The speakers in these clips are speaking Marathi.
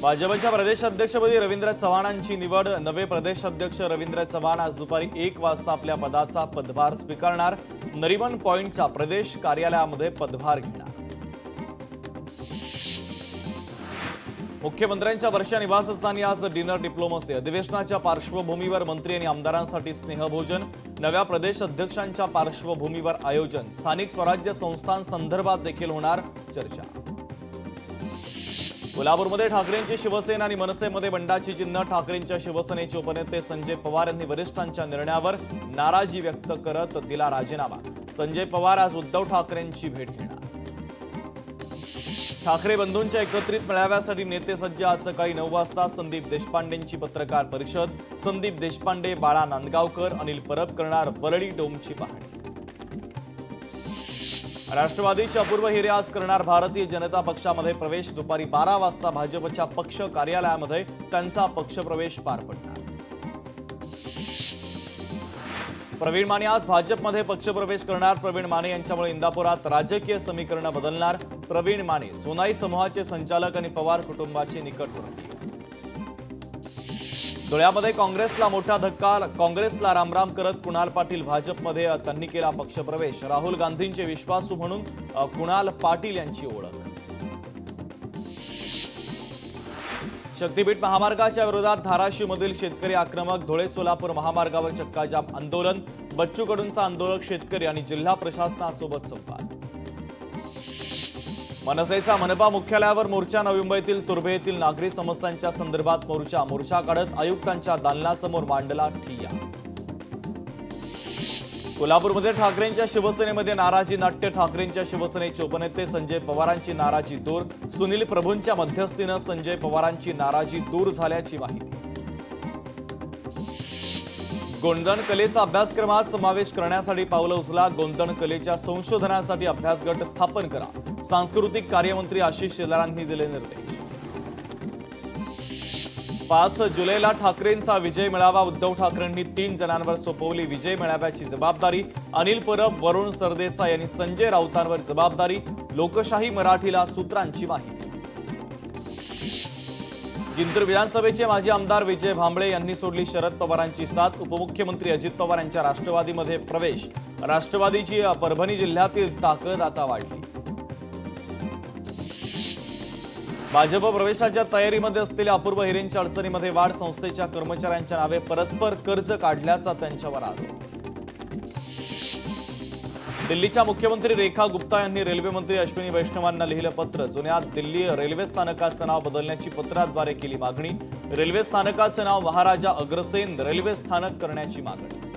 भाजपच्या प्रदेशाध्यक्षपदी रवींद्र चव्हाणांची निवड. नवे प्रदेशाध्यक्ष रवींद्र चव्हाण आज दुपारी 1 वाजता आपल्या पदाचा पदभार स्वीकारणार. नरिमन पॉइंटचा प्रदेश कार्यालयामध्ये पदभार घेणार. मुख्यमंत्र्यांच्या वर्षा निवासस्थानी आज डिनर डिप्लोमसी. अधिवेशनाच्या पार्श्वभूमीवर मंत्री आणि आमदारांसाठी स्नेहभोजन. नव्या प्रदेश अध्यक्षांच्या पार्श्वभूमीवर आयोजन. स्थानिक स्वराज्य संस्थांसंदर्भात देखील होणार चर्चा. कोल्हापूरमध्ये ठाकरेंची शिवसेना आणि मनसेमध्ये बंडाची चिन्ह. ठाकरेंच्या शिवसेनेचे उपनेते संजय पवार यांनी वरिष्ठांच्या निर्णयावर नाराजी व्यक्त करत दिला राजीनामा. संजय पवार आज उद्धव ठाकरेंची भेट घेणार. ठाकरे बंधूंच्या एकत्रित मेळाव्यासाठी नेते सज्ज. आज सकाळी 9 वाजता संदीप देशपांडेंची पत्रकार परिषद. संदीप देशपांडे, बाळा नांदगावकर, अनिल परब करणार वरळी डोमची पाहणी. राष्ट्रवादीचे अपूर्व हिरे आज करणार भारतीय जनता पक्षामध्ये प्रवेश. दुपारी 12 वाजता भाजपच्या पक्ष कार्यालयामध्ये त्यांचा पक्षप्रवेश पार पडणार. प्रवीण माने आज भाजपमध्ये पक्षप्रवेश करणार. प्रवीण माने यांच्यामुळे इंदापुरात राजकीय समीकरण बदलणार. प्रवीण माने सोनाई समूहाचे संचालक आणि पवार कुटुंबाचे निकटवर्तीय. धुळ्यामध्ये काँग्रेसला मोठा धक्का. काँग्रेसला रामराम करत कुणाल पाटील भाजपमध्ये. त्यांनी केला पक्षप्रवेश. राहुल गांधींचे विश्वासू म्हणून कुणाल पाटील यांची ओळख. शक्तीपीठ महामार्गाच्या विरोधात धाराशिवमधील शेतकरी आक्रमक. धुळे सोलापूर महामार्गावर चक्काजाम आंदोलन. बच्चू कडूंचा आंदोलक शेतकरी आणि जिल्हा प्रशासनासोबत संवाद. मनसेचा मनपा मुख्यालयावर मोर्चा. नवी मुंबईतील तुर्भे येथील नागरी समस्यांच्या संदर्भात मोर्चा काढत आयुक्तांच्या दालनासमोर मांडला ठिय्या. कोल्हापूरमध्ये ठाकरेंच्या शिवसेनेमध्ये नाराजी नाट्य. ठाकरेंच्या शिवसेनेचे उपनेते संजय पवारांची नाराजी दूर. सुनील प्रभूंच्या मध्यस्थीनं संजय पवारांची नाराजी दूर झाल्याची माहिती. गोंधण कलेचा अभ्यासक्रमात समावेश करण्यासाठी पावलं उचला. गोंधण कलेच्या संशोधनासाठी अभ्यास गट स्थापन करा. सांस्कृतिक कार्यमंत्री आशिष शेलारांनी दिले निर्देश. 5 जुलैला ठाकरेंचा विजय मेळावा. उद्धव ठाकरेंनी 3 जणांवर सोपवली विजय मेळाव्याची जबाबदारी. अनिल परब, वरुण सरदेसाई यांनी संजय राऊतांवर जबाबदारी. लोकशाही मराठीला सूत्रांची माहिती. जिंतूर विधानसभेचे माजी आमदार विजय भांबळे यांनी सोडली शरद पवारांची साथ. उपमुख्यमंत्री अजित पवार यांच्या राष्ट्रवादीमध्ये प्रवेश. राष्ट्रवादीची परभणी जिल्ह्यातील ताकद आता वाढली. भाजप प्रवेशाच्या तयारीमध्ये असलेल्या अपूर्व हिरेंच्या अडचणीमध्ये वाढ. संस्थेच्या कर्मचाऱ्यांच्या नावे परस्पर कर्ज काढल्याचा त्यांच्यावर आरोप. दिल्लीच्या मुख्यमंत्री रेखा गुप्ता यांनी रेल्वे मंत्री अश्विनी वैष्णवांना लिहिलं पत्र. जुन्या दिल्ली रेल्वे स्थानकाचं नाव बदलण्याची पत्राद्वारे केली मागणी. रेल्वे स्थानकाचं नाव महाराजा अग्रसेन रेल्वे स्थानक करण्याची मागणी.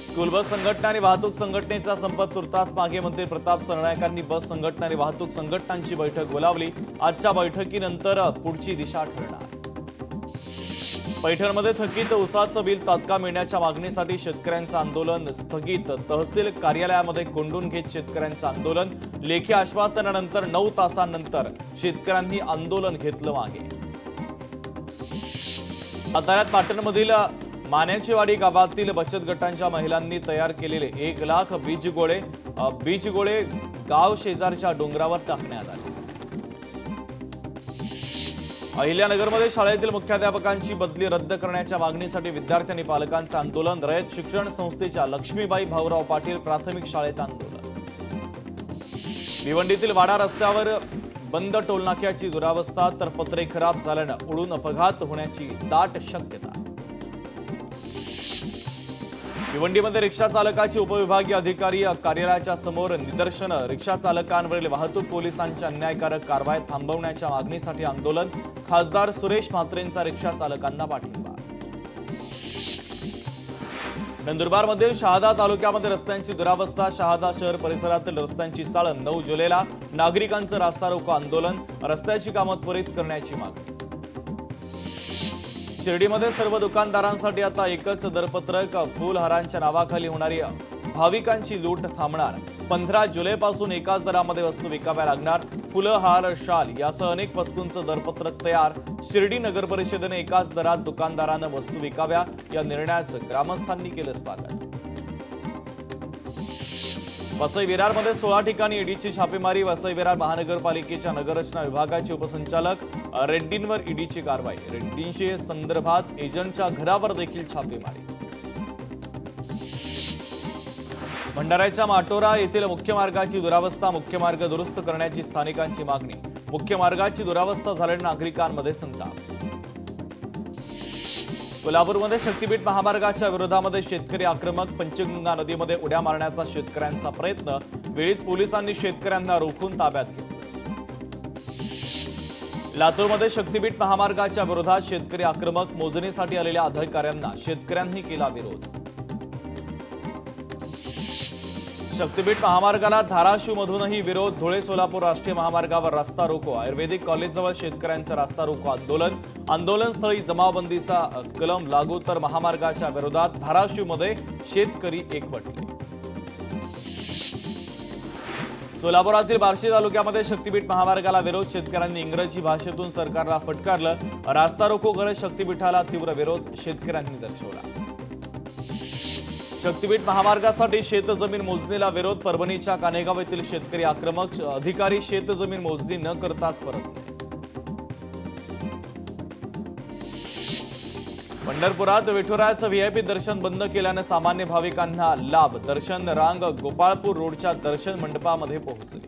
स्कूल बस संघटना आणि वाहतूक संघटनेचा संप तुर्तास मागे. मंत्री प्रताप सरनाईकांनी बस संघटना आणि वाहतूक संघटनांची बैठक बोलावली. आजच्या बैठकीनंतर पुढची दिशा ठरणार. पैठणमध्ये थकीत ऊसाचं बिल तात्काळ मिळण्याच्या मागणीसाठी शेतकऱ्यांचं आंदोलन स्थगित. तहसील कार्यालयामध्ये कोंडून घेत शेतकऱ्यांचं आंदोलन. लेखी आश्वासनानंतर 9 तासांनंतर शेतकऱ्यांनी आंदोलन घेतलं मागे. साताऱ्यात पाटणमधील मान्याचीवाडी गावातील बचत गटांच्या महिलांनी तयार केलेले 1 लाख बीज गोळे गाव शेजारच्या डोंगरावर टाकण्यात आले. अहिल्यानगरमध्ये शाळेतील मुख्याध्यापकांची बदली रद्द करण्याच्या मागणीसाठी विद्यार्थी आणि पालकांचं आंदोलन. रयत शिक्षण संस्थेच्या लक्ष्मीबाई भाऊराव पाटील प्राथमिक शाळेत आंदोलन. भिवंडीतील वाडा रस्त्यावर बंद टोलनाक्याची दुरावस्था. तर पत्रे खराब झाल्यानं उडून अपघात होण्याची दाट शक्यता. भिवंडीमध्ये रिक्षा चालकाची उपविभागीय अधिकारी कार्यालयाच्या समोर निदर्शनं. रिक्षा चालकांवरील वाहतूक पोलिसांच्या अन्यायकारक कारवाई थांबवण्याच्या मागणीसाठी आंदोलन. खासदार सुरेश म्हात्रेंचा रिक्षा चालकांना पाठिंबा. नंदुरबारमधील शहादा तालुक्यामध्ये रस्त्यांची दुरावस्था. शहादा शहर परिसरातील रस्त्यांची चाळण. 9 जुलैला नागरिकांचं रास्ता रोको आंदोलन. रस्त्याची कामं त्वरित करण्याची मागणी. शिर्डीमध्ये सर्व दुकानदारांसाठी आता एकच दरपत्रक. फुलहारांच्या नावाखाली होणारी भाविकांची लूट थांबणार. 15 जुलैपासून एकाच दरामध्ये वस्तू विकाव्या लागणार. फुलं, हार, शाल यासह अनेक वस्तूंचं दरपत्रक तयार. शिर्डी नगर परिषदेने एकाच दरात दुकानदारांना वस्तू विकाव्या या निर्णयाचं ग्रामस्थांनी केलं स्वागत. वसई विरारमध्ये 16 ठिकाणी ईडीची छापेमारी. वसई विरार महानगरपालिकेच्या नगररचना विभागाचे उपसंचालक रेड्डींवर ईडीची कारवाई. रेड्डींशी संदर्भात एजंटच्या घरावर देखील छापेमारी. भंडाऱ्याच्या माटोरा येथील मुख्य मार्गाची दुरावस्था. मुख्य मार्ग दुरुस्त करण्याची स्थानिकांची मागणी. मुख्य मार्गाची दुरावस्था झाल्याने नागरिकांमध्ये संताप. कोल्हापूरमध्ये शक्तीपीठ महामार्गाच्या विरोधामध्ये शेतकरी आक्रमक. पंचगंगा नदीमध्ये उड्या मारण्याचा शेतकऱ्यांचा प्रयत्न. वेळीच पोलिसांनी शेतकऱ्यांना रोखून ताब्यात घेतलं. लातूरमध्ये शक्तीपीठ महामार्गाच्या विरोधात शेतकरी आक्रमक. मोजणीसाठी आलेल्या अधिकाऱ्यांना शेतकऱ्यांनी केला विरोध. शक्तीपीठ महामार्गाला धाराशिवमधूनही विरोध. धुळे सोलापूर राष्ट्रीय महामार्गावर रास्ता रोको. आयुर्वेदिक कॉलेजजवळ शेतकऱ्यांचं रास्ता रोको आंदोलन. आंदोलनस्थळी जमावबंदीचा कलम लागू तर महामार्गाच्या विरोधात धाराशिवमध्ये शेतकरी एकवटले. सोलापुरातील बार्शी तालुक्यामध्ये शक्तीपीठ महामार्गाला विरोध. शेतकऱ्यांनी इंग्रजी भाषेतून सरकारला फटकारलं. रास्ता रोको करत शक्तीपीठाला तीव्र विरोध शेतकऱ्यांनी दर्शवला. शक्तीपीठ महामार्गासाठी शेतजमीन मोजणीला विरोध. परभणीच्या कानेगाव येथील शेतकरी आक्रमक. अधिकारी शेतजमीन मोजणी न करताच परतले. पंढरपुरात विठुरायाचं व्हीआयपी दर्शन बंद केल्यानं सामान्य भाविकांना लाभ. दर्शन रांग गोपाळपूर रोडच्या दर्शन मंडपामध्ये पोहोचली.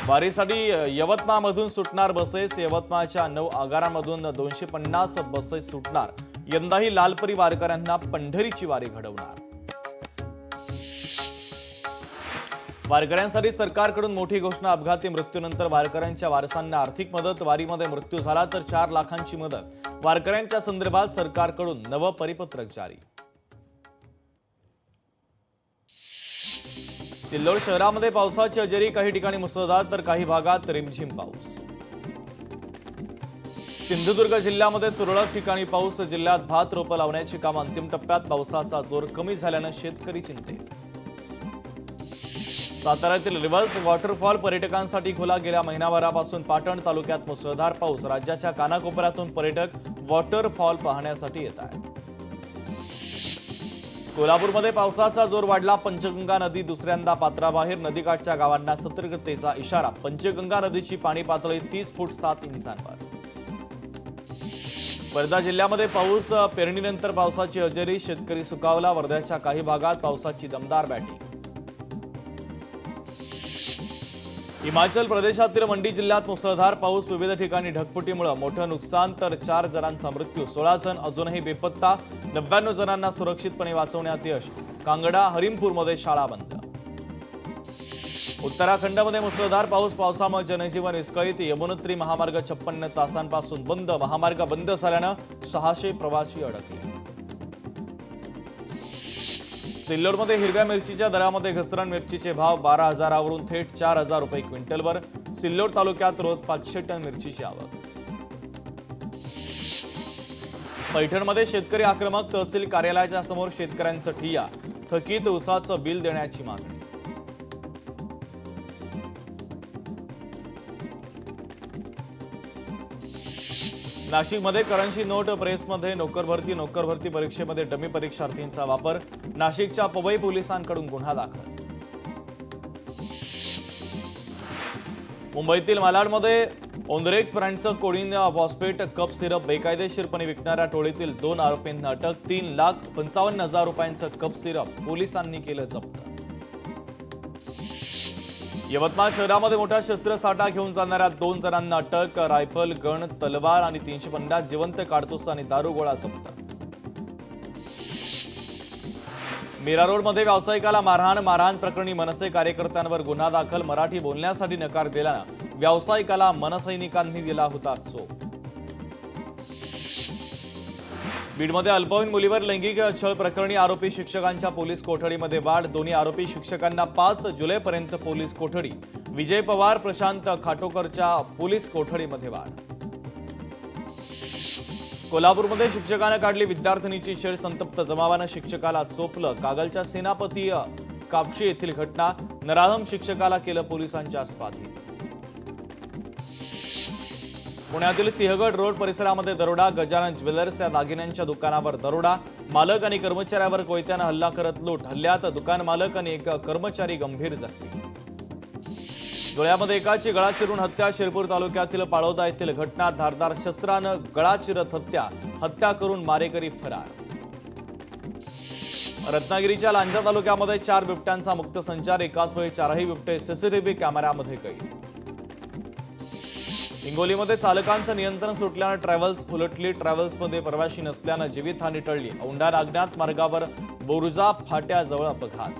वारीसाठी यवतमाळमधून सुटणार बसेस. यवतमाळच्या 9 आगारांमधून 250 बसेस सुटणार. यंदाही लालपरी वारकऱ्यांना पंढरीची वारी घडवणार. वारकऱ्यांसाठी सरकारकडून मोठी घोषणा. अपघाती मृत्यूनंतर वारकऱ्यांच्या वारसांना आर्थिक मदत. वारीमध्ये मृत्यू झाला तर 4 लाखांची मदत. वारकऱ्यांच्या संदर्भात सरकारकडून नवं परिपत्रक जारी. सिल्लोड शहरामध्ये पावसाची हजेरी. काही ठिकाणी मुसळधार तर काही भागात रिमझिम पाऊस. सिंधुदुर्ग जिल्ह्यामध्ये तुरळक ठिकाणी पाऊस. जिल्ह्यात भात रोपं लावण्याची कामं अंतिम टप्प्यात. पावसाचा जोर कमी झाल्यानं शेतकरी चिंतेत. साताऱ्यातील रिव्हर्स वॉटरफॉल पर्यटकांसाठी खुला. गेल्या महिनाभरापासून पाटण तालुक्यात मुसळधार पाऊस. राज्याच्या कानाकोपऱ्यातून पर्यटक वॉटरफॉल पाहण्यासाठी येत आहेत. कोल्हापूरमध्ये पावसाचा जोर वाढला. पंचगंगा नदी दुसऱ्यांदा पात्राबाहेर. नदीकाठच्या गावांना सतर्कतेचा इशारा. पंचगंगा नदीची पाणी पातळी 30 फूट 7 इंचांवर. वर्धा जिल्ह्यामध्ये पाऊस. पेरणीनंतर पावसाची हजेरी. शेतकरी सुकावला. वर्ध्याच्या काही भागात पावसाची दमदार बॅटिंग. हिमाचल प्रदेशातील मंडी जिल्ह्यात मुसळधार पाऊस. विविध ठिकाणी ढगफुटीमुळे मोठं नुकसान तर 4 जणांचा मृत्यू. 16 जण अजूनही बेपत्ता. 99 जणांना सुरक्षितपणे वाचवण्यात यश. कांगडा हरिमपूरमध्ये शाळा बंद. उत्तराखंडमध्ये मुसळधार पाऊस. पावसामुळे जनजीवन विस्कळीत. यमुनोत्री महामार्ग 56 तासांपासून बंद. महामार्ग बंद झाल्यानं 600 प्रवासी अडकले. सिल्लोडमध्ये हिरव्या मिरचीच्या दरामध्ये घसरण. मिरचीचे भाव 12,000वरून थेट 4,000 रुपये क्विंटलवर. सिल्लोड तालुक्यात रोज 500 टन मिरचीची आवक. पैठणमध्ये शेतकरी आक्रमक. तहसील कार्यालयाच्या समोर शेतकऱ्यांचं ठिय्या. थकीत ऊसाचं बिल देण्याची मागणी. नाशिकमध्ये करन्सी नोट प्रेसमध्ये नोकर भरती परीक्षेमध्ये डमी परीक्षार्थींचा वापर. नाशिकच्या पवई पोलिसांकडून गुन्हा दाखल. मुंबईतील मालाडमध्ये ओंद्रेक्स ब्रँडचं कोडीन फॉस्फेट कप सिरप बेकायदेशीरपणे विकणाऱ्या टोळीतील 2 आरोपींना अटक. 3,55,000 रुपयांचं कप सिरप पोलिसांनी केलं जप्त. यवतमाळ शहरामध्ये मोठा शस्त्रसाठा घेऊन जाणाऱ्या 2 जणांना अटक. रायफल, गण, तलवार आणि 350 जिवंत काडतूस आणि दारुगोळा जप्त. मीरा रोडमध्ये व्यावसायिकाला मारहाण प्रकरणी मनसे कार्यकर्त्यांवर गुन्हा दाखल. मराठी बोलण्यासाठी नकार दिल्यानं व्यावसायिकाला मनसैनिकांनी दिला होता चोप. बीडमध्ये अल्पवयीन मुलीवर लैंगिक छळ प्रकरणी आरोपी शिक्षकांच्या पोलीस कोठडीमध्ये वाढ. दोन्ही आरोपी शिक्षकांना 5 जुलैपर्यंत पोलीस कोठडी. विजय पवार, प्रशांत खाटोकरच्या पोलीस कोठडीमध्ये वाढ. कोल्हापूरमध्ये शिक्षकानं काढली विद्यार्थिनीची छेड. संतप्त जमावानं शिक्षकाला चोपलं. कागलच्या सेनापती कापशी येथील घटना. नराधम शिक्षकाला केलं पोलिसांच्या स्वाधीन. पुण्यातील सिंहगड रोड परिसरामध्ये दरोडा, गजानन ज्वेलर्स या दागिन्यांच्या दुकानावर दरोडा, मालक आणि कर्मचाऱ्यावर कोयत्यानं हल्ला करत लूट, हल्ल्यात दुकान मालक आणि एक कर्मचारी गंभीर जखमी. डोळ्यामध्ये एकाची गळा चिरून हत्या, शिरपूर तालुक्यातील पाळोदा येथील घटना, धारदार शस्त्रानं गळा चिरत हत्या करून मारेकरी फरार. रत्नागिरीच्या लांजा तालुक्यामध्ये 4 बिबट्यांचा मुक्त संचार, एकाच वेळी 4ही बिबटे सीसीटीव्ही कॅमेऱ्यामध्ये कैद. हिंगोलीमध्ये चालकांचं नियंत्रण सुटल्यानं ट्रॅव्हल्स उलटली, ट्रॅव्हल्समध्ये प्रवासी नसल्यानं जीवितहानी टळली. औंढा नागनाथ मार्गावर बोरुजा फाट्याजवळ अपघात.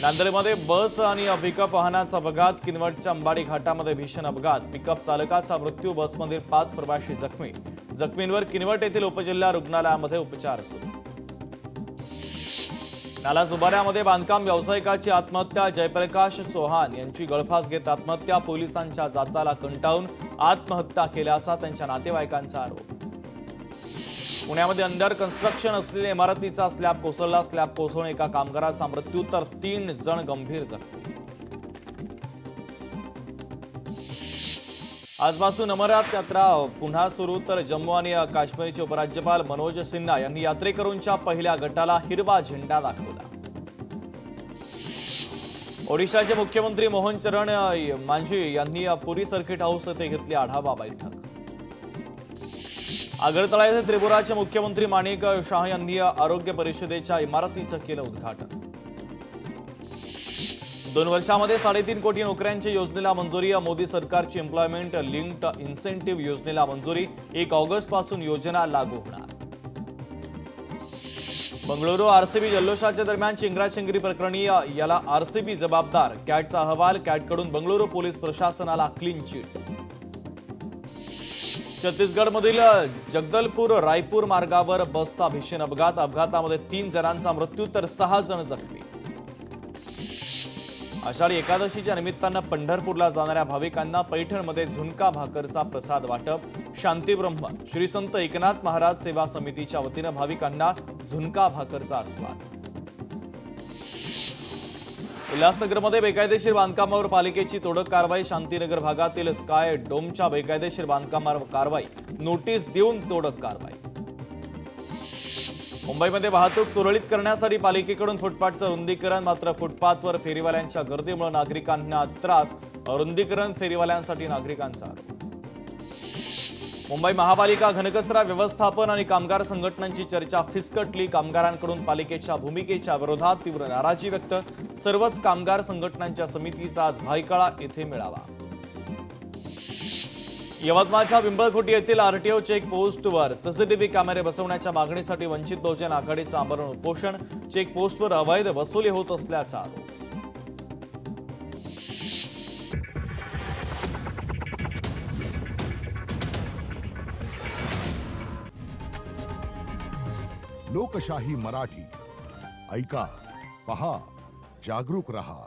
नांदेडमध्ये बस आणि पिकअप वाहनाचा अपघात, किनवटच्या अंबाडी घाटामध्ये भीषण अपघात, पिकअप चालकाचा मृत्यू, बसमधील 5 प्रवासी जखमी. जखमींवर किनवट येथील उपजिल्हा रुग्णालयामध्ये उपचार सुरू. नालासोपाऱ्यामध्ये बांधकाम व्यावसायिकाची आत्महत्या, जयप्रकाश चौहान यांची गळफास घेत आत्महत्या, पोलिसांच्या जाचाला कंटाळून आत्महत्या केल्याचा त्यांच्या नातेवाईकांचा आरोप. पुण्यामध्ये अंडर कन्स्ट्रक्शन असलेल्या इमारतीचा स्लॅब कोसळला, स्लॅब कोसळून एका कामगाराचा मृत्यू तर 3 जण गंभीर जखमी. आजपासून अमरनाथ यात्रा पुन्हा सुरू, तर जम्मू आणि काश्मीरचे उपराज्यपाल मनोज सिन्हा यांनी यात्रेकरूंच्या पहिल्या गटाला हिरवा झेंडा दाखवला. ओडिशाचे मुख्यमंत्री मोहन चरण मांझी यांनी पुरी सर्किट हाऊस येथे घेतली आढावा बैठक. आगरतळा येथे त्रिपुराचे मुख्यमंत्री माणिक शाह यांनी आरोग्य परिषदेच्या इमारतीचं केलं उद्घाटन. 2 वर्षांमध्ये 3.5 कोटी नोकऱ्यांच्या योजनेला मंजुरी, मोदी सरकारची एम्प्लॉयमेंट लिंक्ड इन्सेंटिव्ह योजनेला मंजुरी, 1 ऑगस्ट पासून योजना लागू होणार. बंगळुरू आरसीबी जल्लोषाच्या दरम्यान चिंगराचिंगरी प्रकरणी याला आरसीबी जबाबदार, कॅटचा अहवाल, कॅटकडून बंगळुरू पोलीस प्रशासनाला क्लीन चिट. छत्तीसगडमधील जगदलपूर रायपूर मार्गावर बसचा भीषण अपघात, अपघातामध्ये 3 जणांचा मृत्यू तर 6 जण जखमी. आषाढी एकादशीच्या निमित्तानं पंढरपूरला जाणाऱ्या भाविकांना पैठणमध्ये झुणका भाकरचा प्रसाद वाटप. शांतीब्रह्म श्री संत एकनाथ महाराज सेवा समितीच्या वतीनं भाविकांना झुणका भाकरचा आस्वाद. उल्हासनगरमध्ये बेकायदेशीर बांधकामावर पालिकेची तोडक कारवाई, शांतीनगर भागातील स्काय डोमच्या बेकायदेशीर बांधकामावर कारवाई, नोटीस देऊन तोडक कारवाई. मुंबईमध्ये वाहतूक सुरळीत करण्यासाठी पालिकेकडून फुटपाथचं रुंदीकरण, मात्र फुटपाथवर फेरीवाल्यांच्या गर्दीमुळे नागरिकांना त्रास, रुंदीकरण फेरीवाल्यांसाठी नागरिकांचा आरोप. मुंबई महापालिका घनकचरा व्यवस्थापन आणि कामगार संघटनांची चर्चा फिसकटली, कामगारांकडून पालिकेच्या भूमिकेच्या विरोधात तीव्र नाराजी व्यक्त. सर्वच कामगार संघटनांच्या समितीचा आज भायखळा येथे मेळावा. यवतमाळच्या पिंपळखुटी येथील आरटीओ चेकपोस्टवर सीसीटीव्ही कॅमेरे बसवण्याच्या मागणीसाठी वंचित बहुजन आघाडीचं आमरण उपोषण, चेकपोस्टवर अवैध वसुली होत असल्याचा आरोप. लोकशाही मराठी ऐका, पहा, जागरूक रहा.